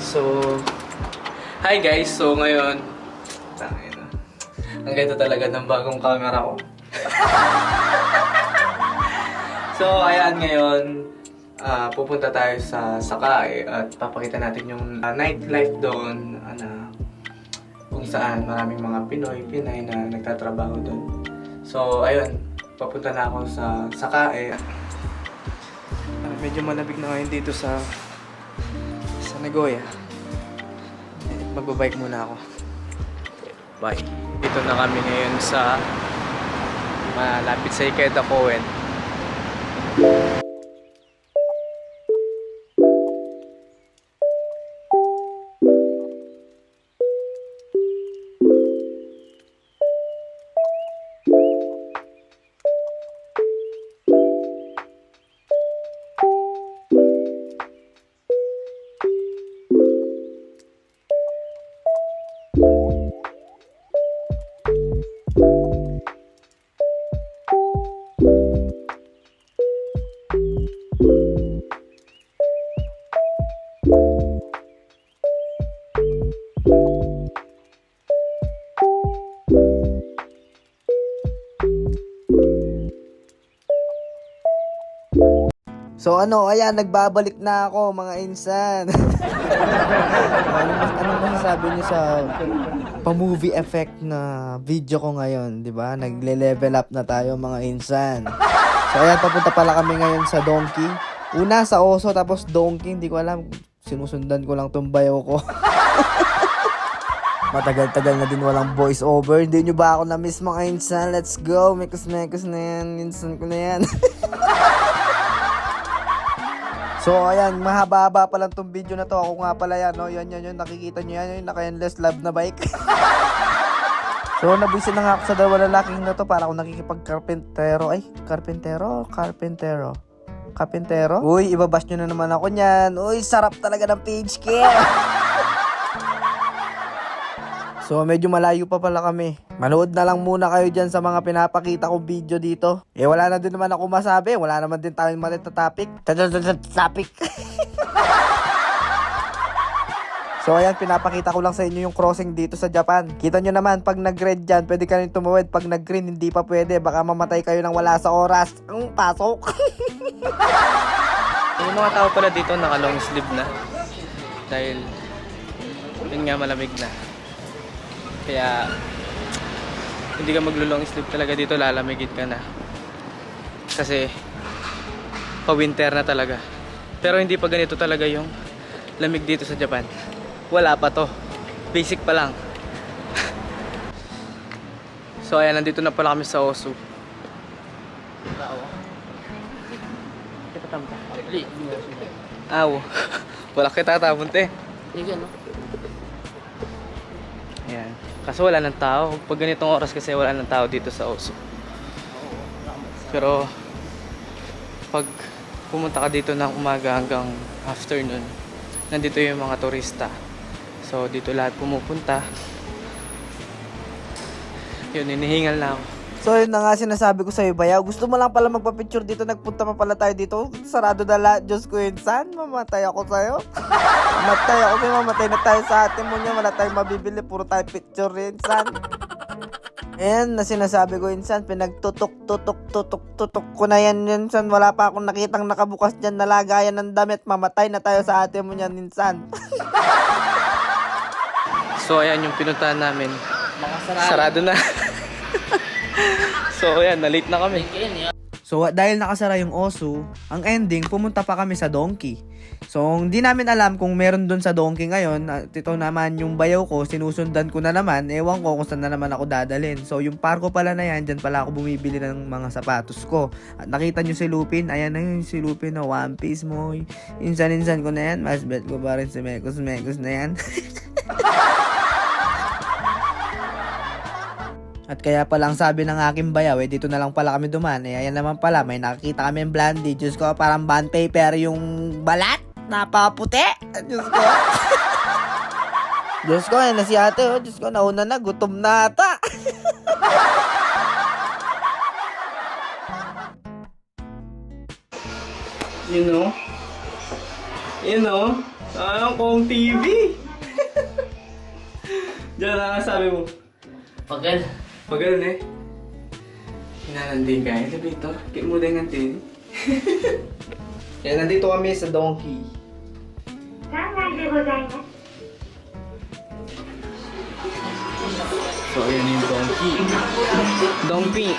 So, hi guys! So ngayon, ang ganda talaga ng bagong camera ko. So, ayan ngayon, pupunta tayo sa Sakae at papakita natin yung nightlife doon kung saan maraming mga Pinay na nagtatrabaho doon. So, ayun, papunta na ako sa Sakae. Medyo malamig na ngayon dito sa Nagoya. Magbabike muna ako. Bye. Dito na kami ngayon sa malapit sa Ikeda Koen. So ayan, nagbabalik na ako mga insan. Anong masasabi niyo sa pa-movie effect na video ko ngayon, 'di ba? Nagle-level up na tayo mga insan. So ayan, papunta pala kami ngayon sa Donkey. Una sa Oso, tapos Donkey, hindi ko alam. Sinusundan ko lang tong bayaw ko. Matagal-tagal na din walang voice over. Hindi nyo ba ako na-miss mga insan? Let's go, mekos-mekos na yan. Insan ko na yan. So ayan, mahaba-haba pa lang tong video na to. Ako nga pala yan, no? Yan, nakikita nyo yan, yung naka-endless love na bike. So nabuisin na nga ako sa dalawa lalaking na to para ako nakikipag-karpentero. Ay, Kapintero? Uy, ibabash nyo na naman ako nyan. Uy, sarap talaga ng page care. So medyo malayo pa pala kami. Manood na lang muna kayo dyan sa mga pinapakita kong video dito. Eh wala na din naman ako masabi. Wala naman din tayong malit na topic. So ayan, pinapakita ko lang sa inyo yung crossing dito sa Japan. Kita nyo naman, pag nag-red dyan, pwede ka rin tumawid. Pag nag-green, hindi pa pwede. Baka mamatay kayo nang wala sa oras. Ang pasok. Yung mga tao pala dito naka-long sleeve na. Dahil, yun nga, malamig na. Kaya, hindi ka maglo-long sleeve talaga dito, lalamigin ka na. Kasi, pa-winter na talaga. Pero hindi pa ganito talaga yung lamig dito sa Japan. Wala pa to. Basic pa lang. So ayan, nandito na pala kami sa Osu. Aw. Wala kita tapunte. Ayan. Kaso wala ng tao. Pag ganitong oras kasi wala ng tao dito sa Osu. Pero pag pumunta ka dito ng umaga hanggang afternoon, nandito yung mga turista. So dito lahat pumupunta. Yun, hinihingal na ako. So yun na nga sinasabi ko sa'yo, bayaw. Gusto mo lang pala magpa-picture dito. Nagpunta pa pala tayo dito. Sarado na lahat. Diyos ko yun, san? Mamatay ako sa'yo. Mamatay na tayo sa atin mo niya. Wala tayong mabibili. Puro tayo picture rin, san? Ayan, na sinasabi ko insan, pinagtutok ko na yan insan. Wala pa akong nakitang nakabukas dyan na lagayan ng damit. Mamatay na tayo sa atin mo niyan insan. So ayan yung pinuntahan namin. Sarado na. So ayan, na-late na kami. So dahil nakasara yung Osu, ang ending pumunta pa kami sa Donkey. So hindi namin alam kung meron dun sa Donkey ngayon. At ito naman yung bayaw ko, sinusundan ko na naman. Ewan ko kung saan na naman ako dadalhin. So yung parko pala na yan, dyan pala ako bumibili ng mga sapatos ko. At nakita nyo si Lupin, ayan na yun si Lupin na One Piece mo. Insan ko na yan, mas bet ko pa rin si Mekos na yan. At kaya palang sabi ng aking bayaw, dito na lang pala kami duman. Ayan naman pala, may nakakita kami yung Blandy. Diyos ko, parang bond paper yung balat. Napaputi. Diyos ko. Diyos ko, na si ate. Oh. Diyos ko, nauna na. Gutom na ata. You know? Anong Kong TV? Diyan na sabi mo. Pagal. Pagal eh. Hinanandin ka. Elevator. Kaya mo din nantin. Yan, nandito kami sa Donkey. 3階でございます。 So, ayan yung Donkey. Donkey.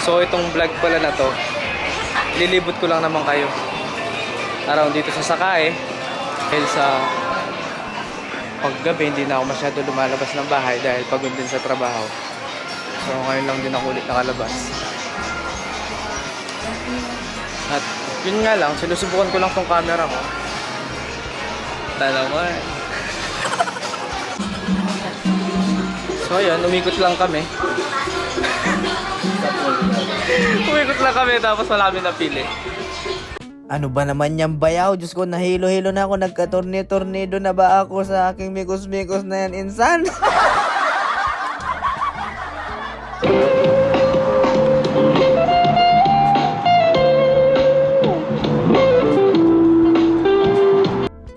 So, itong vlog pala na to, lilibot ko lang naman kayo around dito sa Sakae. Dahil sa paggabi, hindi na ako masyado lumalabas ng bahay dahil pagod din sa trabaho. So, ngayon lang din ako ulit nakalabas. At yun nga lang, sinusubukan ko lang tong camera ko. Dalawa eh. So ayun, umikot lang kami. Umikot lang kami tapos wala kami napili. Ano ba naman yung bayaw? Diyos ko, nahilo-hilo na ako. Nagka-tornado na ba ako sa aking mikos-mikos na yan, insan?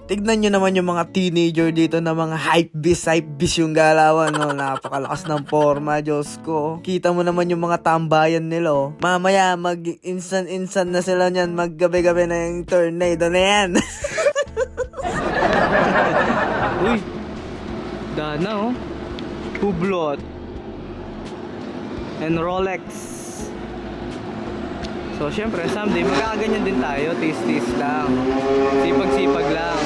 Tignan nyo naman yung mga teenager dito na mga hype beast yung galawan, no? Napakalakas ng forma, Diyos ko. Kita mo naman yung mga tambayan nila, oh. Mamaya, mag-insan na sila niyan. Maggabi-gabi na yung tornado na yan. Uy! Dana oh. Hublot. And Rolex. So, syempre, someday, magkakaganyan din tayo. Taste-taste lang. Sipag-sipag lang.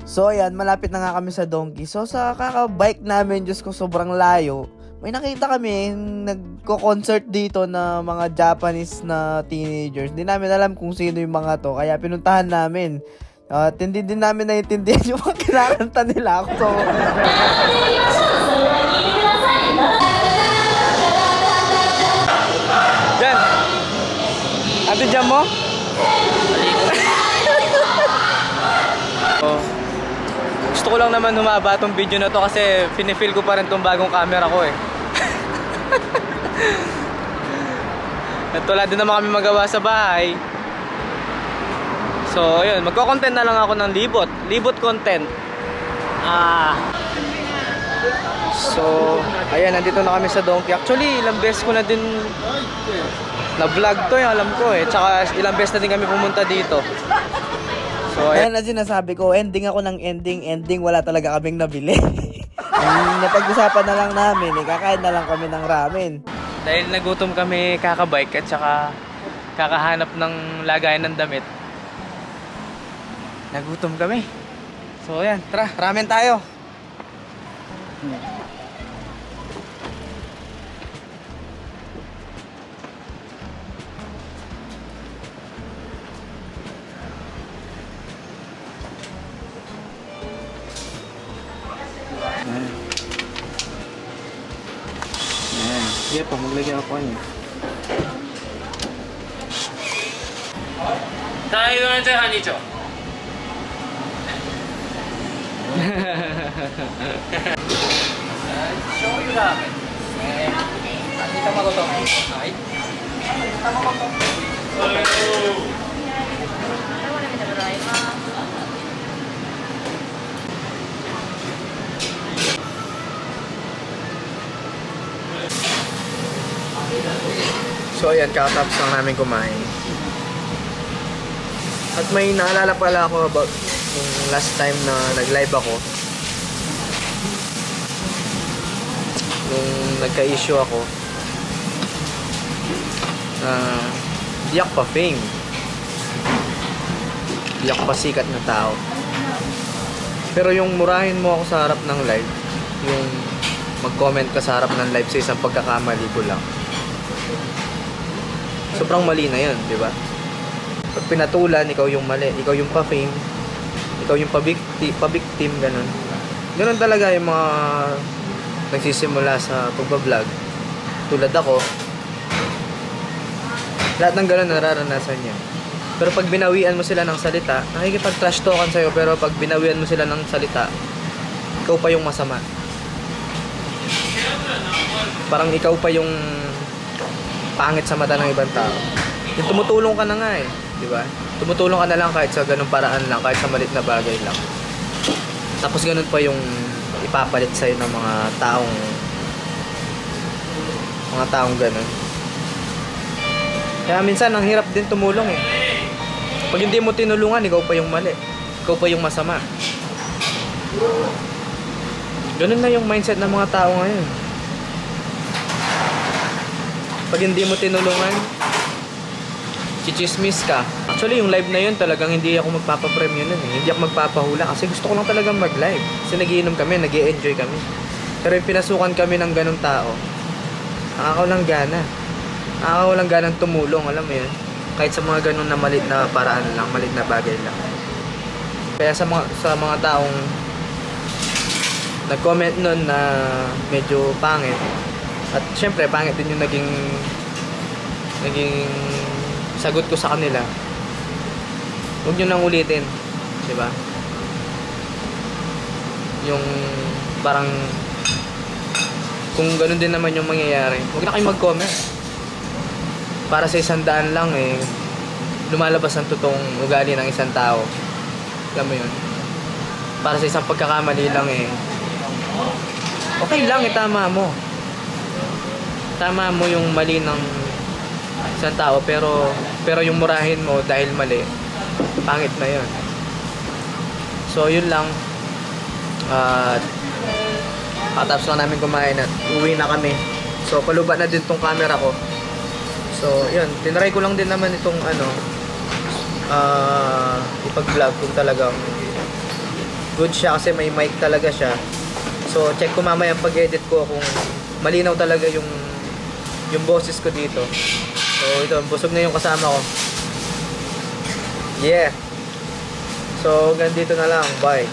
So, ayan, malapit na nga kami sa Donkey. So, sa kaka-bike namin, Diyos ko, sobrang layo. May nakita kami, nagko-concert dito na mga Japanese na teenagers. Hindi namin alam kung sino yung mga to, kaya pinuntahan namin. At hindi din namin naiintindihan yung mga kinakanta nila. So, Jan! Ate Jam mo? Oh. Gusto ko lang naman humaba tong video na to kasi pinifeel ko pa rin tong bagong camera ko eh. At wala din naman kami magawa sa bahay. So ayun, magko-content na lang ako ng libot. Libot content. So, ayan, nandito na kami sa Donkey. Actually, ilang beses ko na din na-vlog to, alam ko eh. Tsaka ilang beses na din kami pumunta dito. So, ayan na sinasabi ko, ending ako ng ending, wala talaga kaming nabili. Ang napag-usapan na lang namin, kakain na lang kami ng ramen. dahil nagutom kami kakabike at saka kakahanap ng lagayan ng damit. Nagutom kami. So, ayan, tara, ramen tayo. Sige po, maglagyan ako niya. Tayo na dyan, Hanicho. Show you ramen. Kita mo to. Ay. Kita mo to. So ayan, kakatapos lang namin kumain. At may naalala pala ako about yung last time na nag-live ako. Nung nagka-issue ako. Di ako pa fame. Di ako pa sikat na tao. Pero yung murahin mo ako sa harap ng live, yung mag-comment ka sa harap ng live sa isang pagkakamali ko lang. Sobrang mali na yun, di ba? Pag pinatulan, ikaw yung mali, ikaw yung pa-fame, ikaw yung pa-victim, ganun. Ganun talaga yung mga nagsisimula sa pagbablog. Tulad ako, lahat ng ganun nararanasan niya. Pero pag binawian mo sila ng salita, nakikipag-trash talkan sa'yo, pero pag binawian mo sila ng salita, ikaw pa yung masama. Parang ikaw pa yung pangit sa mata ng ibang tao. Yung tumutulong ka na nga eh, di ba? Tumutulong ka na lang kahit sa ganung paraan lang, kahit sa malit na bagay lang. Tapos ganun pa yung ipapalit sa'yo ng mga taong ganun. Kaya minsan ang hirap din tumulong eh. Pag hindi mo tinulungan, ikaw pa yung mali. Ikaw pa yung masama. Ganun na yung mindset ng mga tao ngayon. Pag hindi mo tinulungan, chichismis ka. Actually, yung live na yun talagang hindi ako magpapapremyo nun eh. Hindi ako magpapahula kasi gusto ko lang talagang mag-live. Kasi nagiinom kami, nag-i-enjoy kami. Pero yung pinasukan kami ng ganung tao, nakakawalang gana. Nakakawalang ganang tumulong, alam mo yun. Kahit sa mga ganun na malit na paraan lang, malit na bagay lang. Kaya sa mga taong nag-comment nun na medyo pangit, at syempre pangit din yung naging sagot ko sa kanila, huwag nyo nang ulitin, di ba? Yung parang kung ganun din naman yung mangyayari, huwag na kayo mag-comment. Para sa 100 lang eh, lumalabas ang totoong ugali ng isang tao. Alam mo yun? Para sa isang pagkakamali lang eh, okay lang, tama mo. Tama mo yung mali ng isang tao, pero yung murahin mo dahil mali, pangit na yun. So yun lang. Katapos lang namin kumain at uwi na kami. So paluba na din tong camera ko. So yun, tinry ko lang din naman itong ipag-vlog kung talagang good siya kasi may mic talaga siya. So check ko mamaya pag-edit ko kung malinaw talaga yung boses ko dito. So ito, busog na yung kasama ko. Yeah. So hanggang dito na lang. Bye.